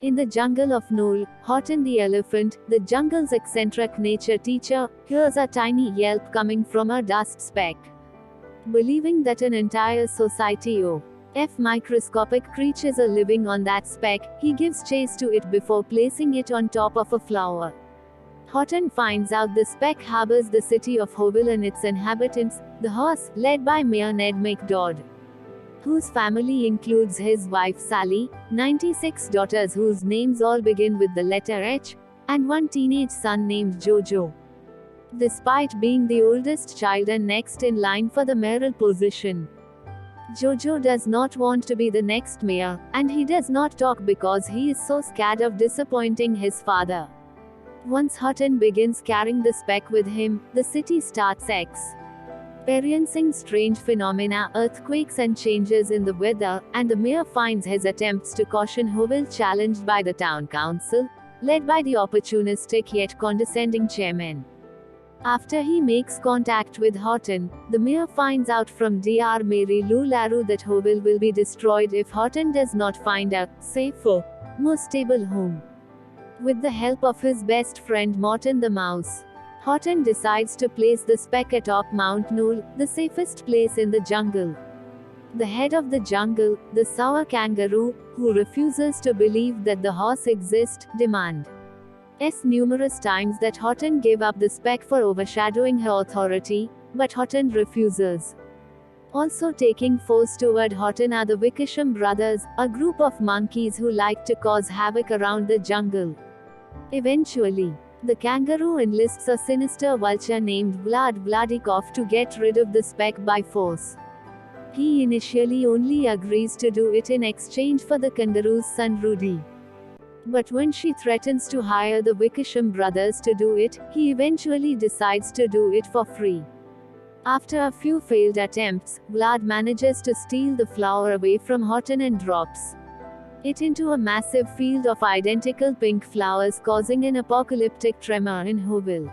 In the jungle of Noel, Horton the elephant, the jungle's eccentric nature teacher, hears a tiny yelp coming from a dust speck. Believing that an entire society of microscopic creatures are living on that speck, he gives chase to it before placing it on top of a flower. Horton finds out the speck harbors the city of Hoville and its inhabitants, the horse, led by Mayor Ned McDodd, whose family includes his wife Sally, 96 daughters whose names all begin with the letter H, and one teenage son named Jojo. Despite being the oldest child and next in line for the mayoral position, Jojo does not want to be the next mayor, and he does not talk because he is so scared of disappointing his father. Once Horton begins carrying the speck with him, the city starts experiencing strange phenomena, earthquakes and changes in the weather, and the mayor finds his attempts to caution Hoville challenged by the town council, led by the opportunistic yet condescending chairman. After he makes contact with Horton, the mayor finds out from Dr. Mary Lou LaRue that Hoville will be destroyed if Horton does not find a safer, more stable home. With the help of his best friend Morton the mouse, Horton decides to place the speck atop Mount Noel, the safest place in the jungle. The head of the jungle, the sour kangaroo, who refuses to believe that the horse exists, demands numerous times that Horton give up the speck for overshadowing her authority, but Horton refuses. Also taking force toward Horton are the Wickersham brothers, a group of monkeys who like to cause havoc around the jungle. Eventually, the kangaroo enlists a sinister vulture named Vlad Vladikov to get rid of the speck by force. He initially only agrees to do it in exchange for the kangaroo's son Rudy. But when she threatens to hire the Wickersham brothers to do it, he eventually decides to do it for free. After a few failed attempts, Vlad manages to steal the flower away from Horton and drops it into a massive field of identical pink flowers, causing an apocalyptic tremor in Hoville.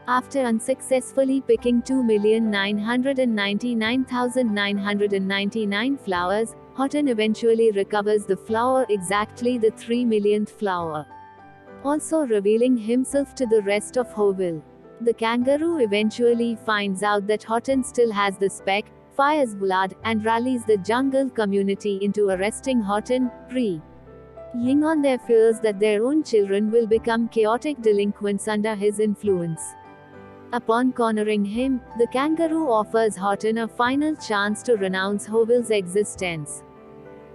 After unsuccessfully picking 2,999,999 flowers, Horton eventually recovers the flower, exactly the 3 millionth flower, also revealing himself to the rest of Hoville. The kangaroo eventually finds out that Horton still has the speck, fires Vlad, and rallies the jungle community into arresting Horton, preying on their fears that their own children will become chaotic delinquents under his influence. Upon cornering him, the kangaroo offers Horton a final chance to renounce Hoville's existence.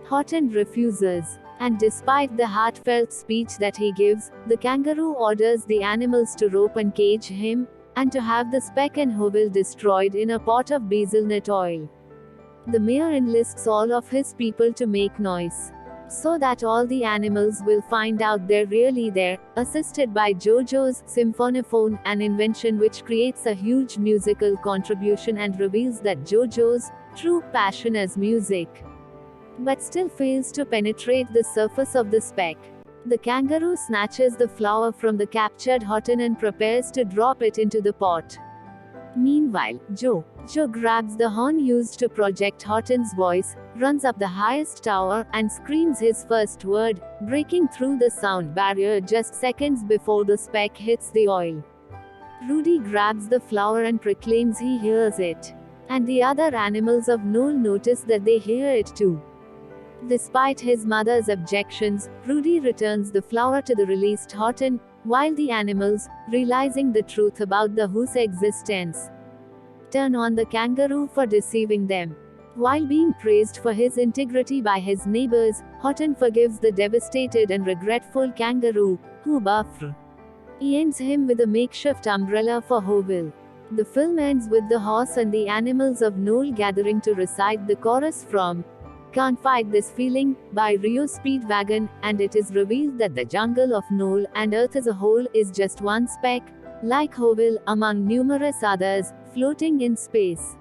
Horton refuses, and despite the heartfelt speech that he gives, the kangaroo orders the animals to rope and cage him, and to have the speck and Hoville destroyed in a pot of hazelnut oil. The mayor enlists all of his people to make noise, so that all the animals will find out they're really there, assisted by Jojo's symphonophone, an invention which creates a huge musical contribution and reveals that Jojo's true passion is music, but still fails to penetrate the surface of the speck. The kangaroo snatches the flower from the captured Horton and prepares to drop it into the pot. Meanwhile, Joe grabs the horn used to project Horton's voice, runs up the highest tower, and screams his first word, breaking through the sound barrier just seconds before the speck hits the oil. Rudy grabs the flower and proclaims he hears it. And the other animals of Noel notice that they hear it too. Despite his mother's objections, Rudy returns the flower to the released Horton, while the animals, realizing the truth about the who's existence, turn on the kangaroo for deceiving them. While being praised for his integrity by his neighbors, Horton forgives the devastated and regretful kangaroo, who ends him with a makeshift umbrella for Hoville. The film ends with the horse and the animals of Noel gathering to recite the chorus from "Can't Fight This Feeling" by Rio Speedwagon, and it is revealed that the jungle of Noel, and Earth as a whole, is just one speck, like Hoville, among numerous others, floating in space.